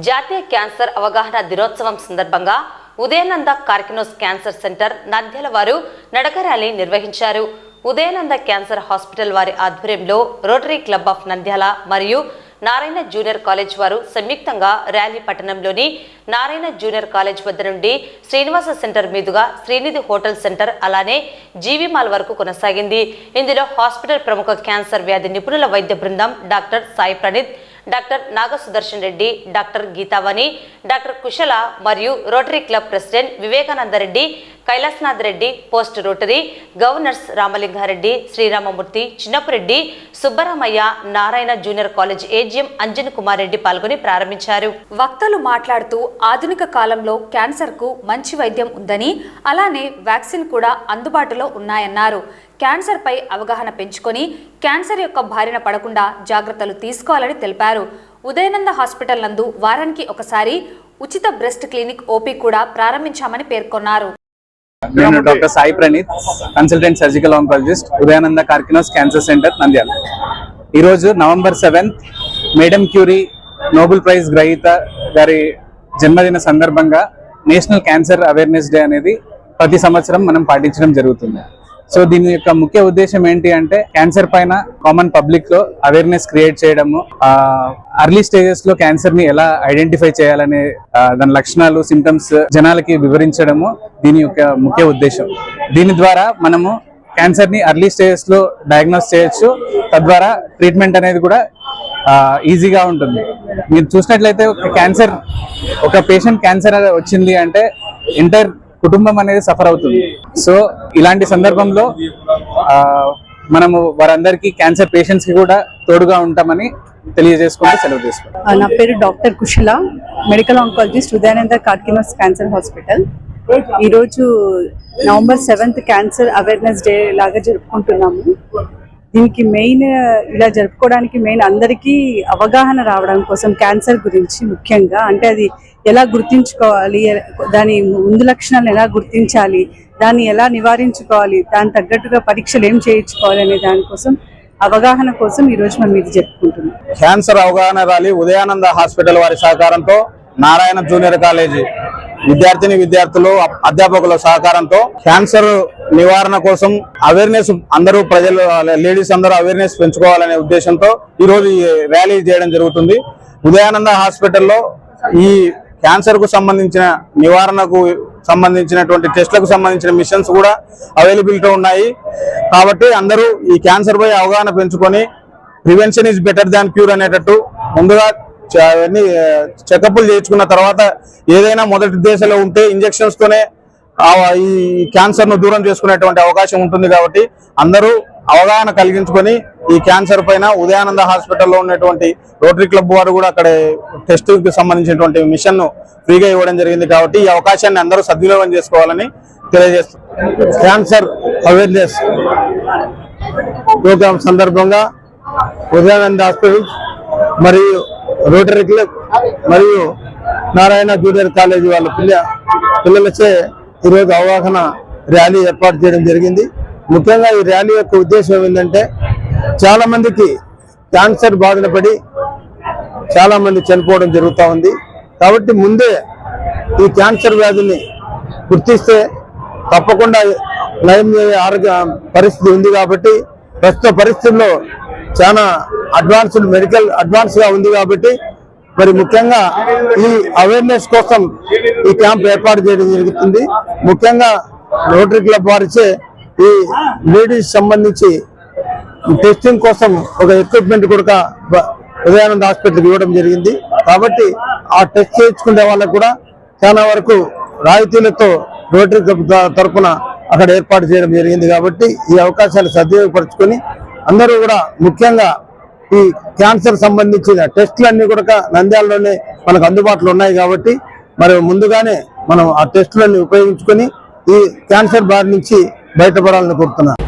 జాతీయ క్యాన్సర్ అవగాహన దినోత్సవం సందర్భంగా ఉదయనంద కార్కినోస్ క్యాన్సర్ సెంటర్ నంద్యాల వారు నడక ర్యాలీ నిర్వహించారు. ఉదయనంద క్యాన్సర్ హాస్పిటల్ వారి ఆధ్వర్యంలో రోటరీ క్లబ్ ఆఫ్ నంద్యాల మరియు నారాయణ జూనియర్ కాలేజ్ వారు సంయుక్తంగా ర్యాలీ పట్టణంలోని నారాయణ జూనియర్ కాలేజ్ వద్ద నుండి శ్రీనివాస సెంటర్ మీదుగా శ్రీనిధి హోటల్ సెంటర్ అలానే జీవి మాల్ వరకు కొనసాగింది. ఇందులో హాస్పిటల్ ప్రముఖ క్యాన్సర్ వ్యాధి నిపుణుల వైద్య బృందం doctor Sai Praneeth, doctor Naga Sudarshan Reddy, doctor Geethavani, doctor Kushala మరియు Rotary Club president Vivekananda Reddy, Kailasanath Reddy, past Rotary governors Ramalingareddy, Sriramamurthy, Chinnapureddy, Subbaramaiah, Narayana junior college AGM Anjan Kumar Reddy పాల్గొని ప్రారంభించారు. వక్తలు మాట్లాడుతూ ఆధునిక కాలంలో క్యాన్సర్ కు మంచి వైద్యం ఉందని, అలానే వ్యాక్సిన్ కూడా అందుబాటులో ఉన్నాయన్నారు. క్యాన్సర్ పై అవగాహన పెంచుకొని క్యాన్సర్ యొక్క బారిన పడకుండా జాగ్రత్తలు తీసుకోవాలని తెలిపారు. ఉదయనంద హాస్పిటల్ నందు వారానికి ఒకసారి ఉచిత బ్రెస్ట్ క్లినిక్ ఓపీ కూడా ప్రారంభించామని పేర్కొన్నారు. నేను doctor Sai Praneeth, consultant surgical oncologist, Udayananda Karkinos cancer centre Nandyal. ఈరోజు November 7 Madame Curie Nobel prize గ్రహీత గారి జన్మదిన సందర్భంగా నేషనల్ క్యాన్సర్ అవేర్నెస్ డే అనేది ప్రతి సంవత్సరం మనం పాటించడం జరుగుతుంది. సో దీని యొక్క ముఖ్య ఉద్దేశం ఏంటి అంటే క్యాన్సర్ పైన కామన్ పబ్లిక్ లో అవేర్నెస్ క్రియేట్ చేయడము, అర్లీ స్టేజెస్ లో క్యాన్సర్ ని ఎలా ఐడెంటిఫై చేయాలనే దాని లక్షణాలు, సిమ్టమ్స్ జనాలకి వివరించడము దీని యొక్క ముఖ్య ఉద్దేశం. దీని ద్వారా మనము క్యాన్సర్ ని అర్లీ స్టేజెస్ లో డయాగ్నోస్ చేయొచ్చు. తద్వారా ట్రీట్మెంట్ అనేది కూడా ఈజీగా ఉంటుంది. మీరు చూసినట్లయితే ఒక పేషెంట్ క్యాన్సర్ వచ్చింది అంటే ఎంటైర్ కుటుంబం అనేది సఫర్ అవుతుంది. సో ఇలాంటి సందర్భంలో మనము వారందరికీ క్యాన్సర్ పేషెంట్స్ కి కూడా తోడుగా ఉంటామని తెలియజేసుకుంటూ సెలవు తీసుకుంటాం. నా పేరు doctor Kushala, medical oncologist, Udayananda Karkinos cancer hospital. ఈరోజు నవంబర్ 7 క్యాన్సర్ అవేర్నెస్ డే లాగా జరుపుకుంటున్నాము. దీనికి మెయిన్ ఇలా జరుపుకోవడానికి మెయిన్ అందరికీ అవగాహన రావడం కోసం క్యాన్సర్ గురించి ముఖ్యంగా, అంటే అది ఎలా గుర్తించుకోవాలి, దాని ముందు లక్షణాలను ఎలా గుర్తించాలి, దాన్ని ఎలా నివారించుకోవాలి, దాని తగ్గట్టుగా పరీక్షలు ఏం చేయించుకోవాలి అనే దానికోసం అవగాహన కోసం ఈరోజు మనం ఇది జరుపుకుంటున్నాం. క్యాన్సర్ అవగాహన ర్యాలీ ఉదయానంద హాస్పిటల్ వారి సహకారంతో నారాయణ జూనియర్ కాలేజీ విద్యార్థులు, అధ్యాపకుల సహకారంతో క్యాన్సర్ నివారణ కోసం అవేర్నెస్ అందరూ ప్రజలు, లేడీస్ అందరూ అవేర్నెస్ పెంచుకోవాలనే ఉద్దేశంతో ఈ రోజు ఈ ర్యాలీ చేయడం జరుగుతుంది. ఉదయానంద హాస్పిటల్లో ఈ క్యాన్సర్ కు సంబంధించిన నివారణకు సంబంధించినటువంటి టెస్ట్లకు సంబంధించిన మిషన్స్ కూడా అవైలబిలిటీ ఉన్నాయి. కాబట్టి అందరూ ఈ క్యాన్సర్ పై అవగాహన పెంచుకొని prevention is better than cure అనేటట్టు ముందుగా చెకప్లు చేయించుకున్న తర్వాత ఏదైనా మొదటి దశలో ఉంటే ఇంజెక్షన్స్ తోనే ఈ క్యాన్సర్ ను దూరం చేసుకునేటువంటి అవకాశం ఉంటుంది. కాబట్టి అందరూ అవగాహన కలిగించుకొని ఈ క్యాన్సర్ పైన ఉదయానంద హాస్పిటల్లో ఉన్నటువంటి రోటరీ క్లబ్ వారు కూడా అక్కడ టెస్ట్ కి సంబంధించినటువంటి మిషన్ ను ఫ్రీగా ఇవ్వడం జరిగింది. కాబట్టి ఈ అవకాశాన్ని అందరూ సద్వినియోగం చేసుకోవాలని తెలియజేస్తున్నారు. క్యాన్సర్ అవేర్నెస్ ప్రోగ్రామ్ సందర్భంగా ఉదయానంద హాస్పిటల్ మరియు రోటరీ క్లబ్ మరియు నారాయణ జూనియర్ కాలేజీ వాళ్ళ పిల్లలచే ఈరోజు అవగాహన ర్యాలీ ఏర్పాటు చేయడం జరిగింది. ముఖ్యంగా ఈ ర్యాలీ యొక్క ఉద్దేశం ఏంటంటే చాలా మందికి క్యాన్సర్ బారిన పడి చాలా మంది చనిపోవడం జరుగుతూ ఉంది. కాబట్టి ముందే ఈ క్యాన్సర్ వ్యాధిని గుర్తిస్తే తప్పకుండా నయం ఆరోగ్య పరిస్థితి ఉంది. కాబట్టి ప్రస్తుత పరిస్థితుల్లో చాలా మెడికల్ అడ్వాన్స్ గా ఉంది. కాబట్టి మరి ముఖ్యంగా ఈ అవేర్నెస్ కోసం ఈ క్యాంప్ ఏర్పాటు చేయడం జరుగుతుంది. ముఖ్యంగా రోటరీ క్లబ్ వారిచే ఈ లేడీస్ సంబంధించి టెస్టింగ్ కోసం ఒక ఎక్విప్మెంట్ కూడా ఉదయానంద హాస్పిటల్కి ఇవ్వడం జరిగింది. కాబట్టి ఆ టెస్ట్ చేయించుకునే వాళ్ళకు కూడా చాలా వరకు రాయితీలతో రోటరీ క్లబ్ తరఫున అక్కడ ఏర్పాటు చేయడం జరిగింది. కాబట్టి ఈ అవకాశాలు సద్వినియోగపరుచుకొని అందరూ కూడా ముఖ్యంగా ఈ క్యాన్సర్ సంబంధించిన టెస్టులన్నీ కూడా నంద్యాలలోనే మనకు అందుబాటులో ఉన్నాయి. కాబట్టి మరి ముందుగానే మనం ఆ టెస్టులన్నీ ఉపయోగించుకొని ఈ క్యాన్సర్ బారి నుంచి బయటపడాలని కోరుతున్నాను.